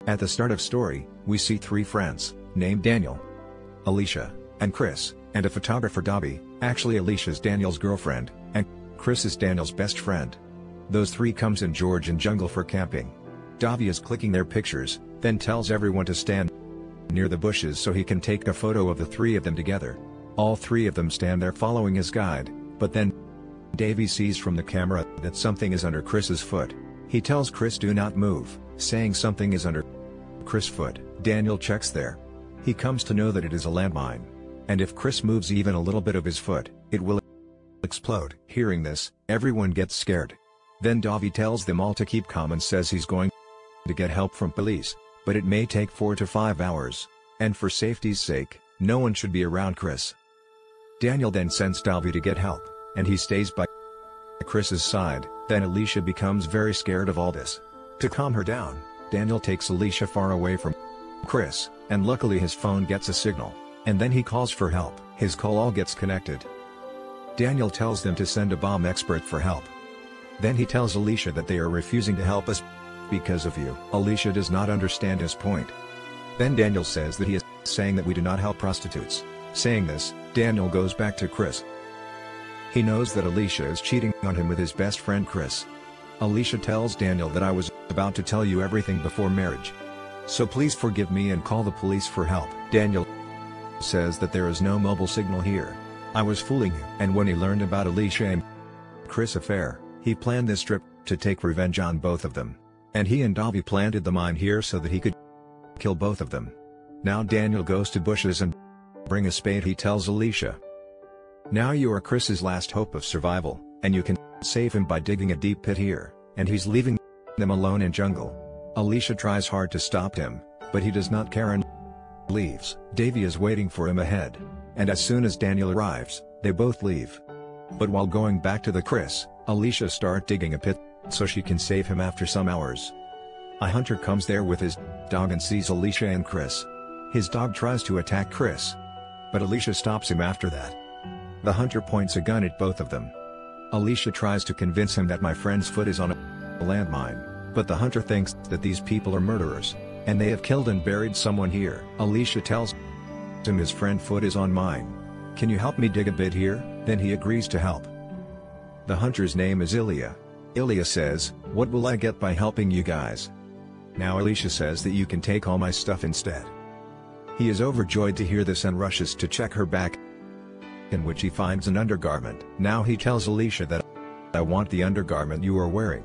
At the start of story, we see three friends, named Daniel, Alicia, and Chris, and a photographer Dobby. Actually Alicia's Daniel's girlfriend, and Chris is Daniel's best friend. Those three comes in Georgian jungle for camping. Dobby is clicking their pictures, then tells everyone to stand near the bushes so he can take a photo of the three of them together. All three of them stand there following his guide, but then Davy sees from the camera that something is under Chris's foot. He tells Chris do not move, saying something is under Chris' foot. Daniel checks there. He comes to know that it is a landmine. And if Chris moves even a little bit of his foot, it will explode. Hearing this, everyone gets scared. Then Davy tells them all to keep calm and says he's going to get help from police, but it may take 4 to 5 hours, and for safety's sake, no one should be around Chris. Daniel then sends Davy to get help, and he stays by Chris's side. Then Alicia becomes very scared of all this. To calm her down, Daniel takes Alicia far away from Chris, and luckily his phone gets a signal, and then he calls for help. His call all gets connected. Daniel tells them to send a bomb expert for help. Then he tells Alicia that they are refusing to help us because of you. Alicia does not understand his point. Then Daniel says that he is saying that we do not help prostitutes. Saying this, Daniel goes back to Chris. He knows that Alicia is cheating on him with his best friend Chris. Alicia tells Daniel that I was about to tell you everything before marriage, so please forgive me and call the police for help. Daniel says that there is no mobile signal here. I was fooling you. And when he learned about Alicia and Chris' affair, he planned this trip to take revenge on both of them. And he and Davy planted the mine here so that he could kill both of them. Now Daniel goes to bushes and bring a spade. He tells Alicia, now you are Chris's last hope of survival, and you can save him by digging a deep pit here, and he's leaving them alone in jungle. Alicia tries hard to stop him, but he does not care and leaves. Davy is waiting for him ahead, and as soon as Daniel arrives, they both leave. But while going back to the Chris, Alicia starts digging a pit so she can save him. After some hours, a hunter comes there with his dog and sees Alicia and Chris. His dog tries to attack Chris, but Alicia stops him after that. The hunter points a gun at both of them. Alicia tries to convince him that my friend's foot is on a landmine, but the hunter thinks that these people are murderers, and they have killed and buried someone here. Alicia tells him his friend's foot is on mine. Can you help me dig a bit here? Then he agrees to help. The hunter's name is Ilya. Ilya says, what will I get by helping you guys? Now Alicia says that you can take all my stuff instead. He is overjoyed to hear this and rushes to check her back, in which he finds an undergarment. Now he tells Alicia that I want the undergarment you are wearing.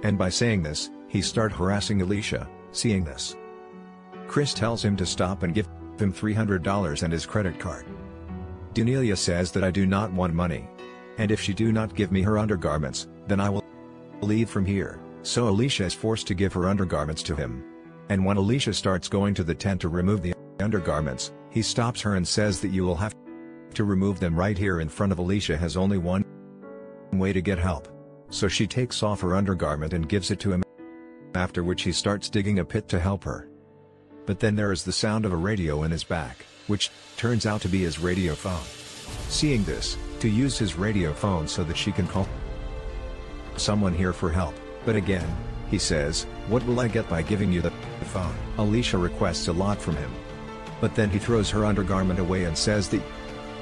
And by saying this, he starts harassing Alicia. Seeing this, Chris tells him to stop and give him $300 and his credit card. Ilya says that I do not want money, and if she do not give me her undergarments, then I will leave from here. So Alicia is forced to give her undergarments to him. And when Alicia starts going to the tent to remove the undergarments, he stops her and says that you will have to remove them right here in front of Alicia. Has only one way to get help. So she takes off her undergarment and gives it to him, after which he starts digging a pit to help her. But then there is the sound of a radio in his back, which turns out to be his radio phone. Seeing this, to use his radio phone so that she can call someone here for help. But again, he says, what will I get by giving you the phone? Alicia requests a lot from him. But then he throws her undergarment away and says that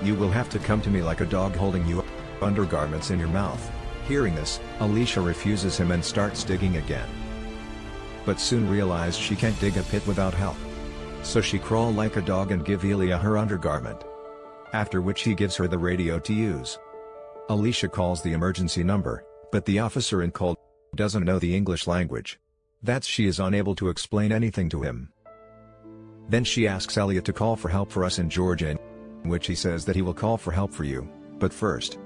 you will have to come to me like a dog holding you undergarments in your mouth. Hearing this, Alicia refuses him and starts digging again. But soon realizes she can't dig a pit without help. So she crawl like a dog and give Ilya her undergarment. After which he gives her the radio to use. Alicia calls the emergency number, but the officer in call doesn't know the English language. That's she is unable to explain anything to him. Then she asks Ilya to call for help for us in Georgia, in which he says that he will call for help for you, but first,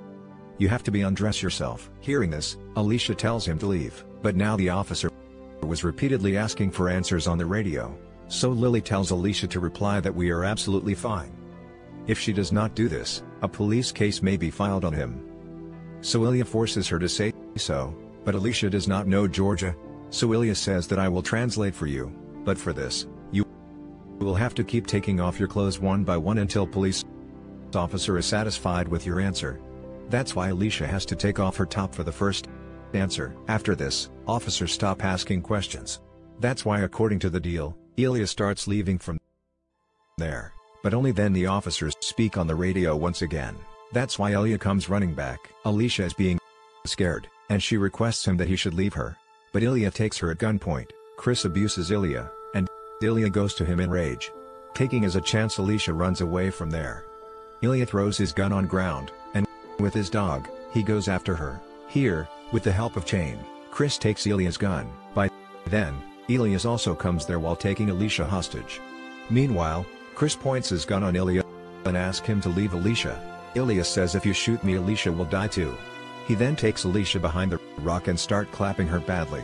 you have to undress yourself. Hearing this, Alicia tells him to leave, but now the officer was repeatedly asking for answers on the radio, so Lily tells Alicia to reply that we are absolutely fine. If she does not do this, a police case may be filed on him. So Ilya forces her to say so, but Alicia does not know Georgia, so Ilya says that I will translate for you, but for this, you will have to keep taking off your clothes one by one until police officer is satisfied with your answer. That's why Alicia has to take off her top for the first answer. After this, officers stop asking questions. That's why, according to the deal, Ilya starts leaving from there. But only then the officers speak on the radio once again. That's why Ilya comes running back. Alicia is being scared, and she requests him that he should leave her. But Ilya takes her at gunpoint. Chris abuses Ilya, and Ilya goes to him in rage. Taking as a chance, Alicia runs away from there. Ilya throws his gun on ground, and with his dog, he goes after her. Here, with the help of Chain, Chris takes Ilya's gun. By then, Ilya also comes there while taking Alicia hostage. Meanwhile, Chris points his gun on Ilya and asks him to leave Alicia. Ilya says, "If you shoot me, Alicia will die too." He then takes Alicia behind the rock and start clapping her badly.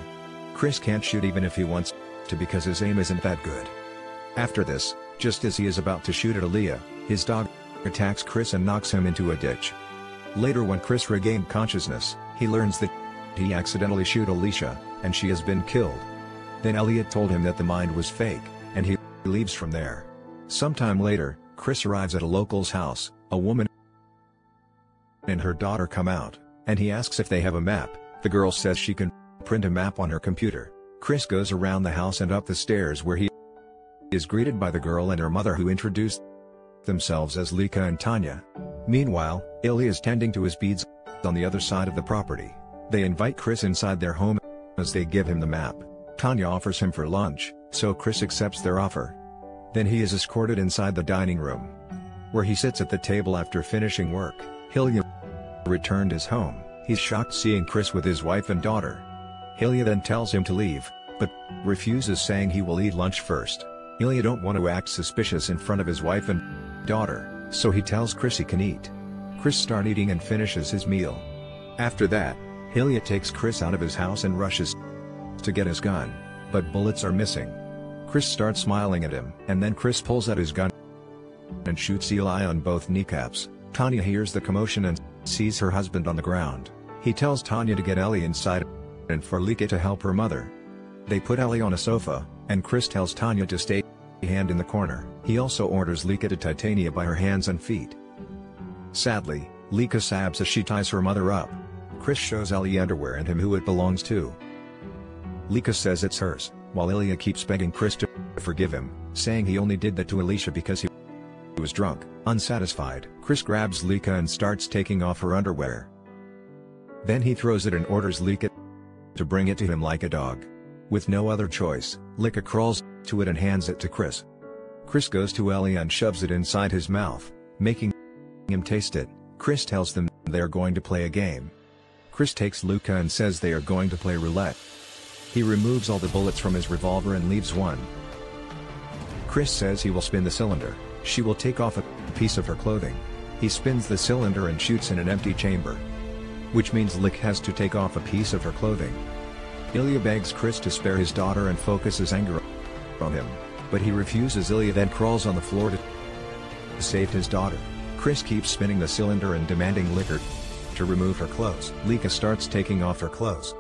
Chris can't shoot even if he wants to because his aim isn't that good. After this, just as he is about to shoot at Ilya, his dog attacks Chris and knocks him into a ditch. Later, when Chris regained consciousness, he learns that he accidentally shot Alicia, and she has been killed. Then Elliot told him that the mind was fake, and he leaves from there. Sometime later, Chris arrives at a local's house. A woman and her daughter come out, and he asks if they have a map. The girl says she can print a map on her computer. Chris goes around the house and up the stairs, where he is greeted by the girl and her mother, who introduce themselves as Lika and Tanya. Meanwhile, Ilya is tending to his beads on the other side of the property. They invite Chris inside their home as they give him the map. Tanya offers him for lunch, so Chris accepts their offer. Then he is escorted inside the dining room, where he sits at the table after finishing work. Ilya returned his home. He's shocked seeing Chris with his wife and daughter. Ilya then tells him to leave, but refuses, saying he will eat lunch first. Ilya don't want to act suspicious in front of his wife and daughter, so he tells Chris he can eat. Chris starts eating and finishes his meal. After that, Ilya takes Chris out of his house and rushes to get his gun, but bullets are missing. Chris starts smiling at him, and then Chris pulls out his gun and shoots Eli on both kneecaps. Tanya hears the commotion and sees her husband on the ground. He tells Tanya to get Ellie inside and for Lika to help her mother. They put Ellie on a sofa, and Chris tells Tanya to stay hand in the corner. He also orders Lika to Titania by her hands and feet. Sadly, Lika sobs as she ties her mother up. Chris shows Ellie underwear and him who it belongs to. Lika says it's hers, while Ilya keeps begging Chris to forgive him, saying he only did that to Alicia because he was drunk. Unsatisfied, Chris grabs Lika and starts taking off her underwear. Then he throws it and orders Lika to bring it to him like a dog. With no other choice, Lika crawls to it and hands it to Chris. Chris goes to Ellie and shoves it inside his mouth, making him taste it. Chris tells them they are going to play a game. Chris takes Luca and says they are going to play roulette. He removes all the bullets from his revolver and leaves one. Chris says he will spin the cylinder. She will take off a piece of her clothing. He spins the cylinder and shoots in an empty chamber, which means Lick has to take off a piece of her clothing. Ilya begs Chris to spare his daughter and focus his anger on him, but he refuses. Ilya then crawls on the floor to save his daughter. Chris keeps spinning the cylinder and demanding Licker to remove her clothes. Lika starts taking off her clothes,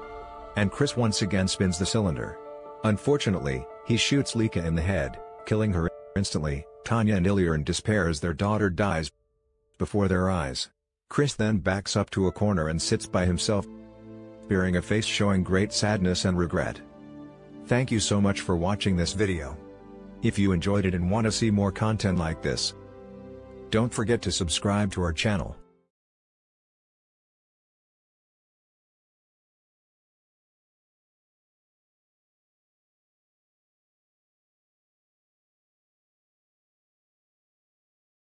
and Chris once again spins the cylinder. Unfortunately, he shoots Lika in the head, killing her instantly. Tanya and Ilya are in despair as their daughter dies before their eyes. Chris then backs up to a corner and sits by himself, bearing a face showing great sadness and regret. Thank you so much for watching this video. If you enjoyed it and want to see more content like this, don't forget to subscribe to our channel.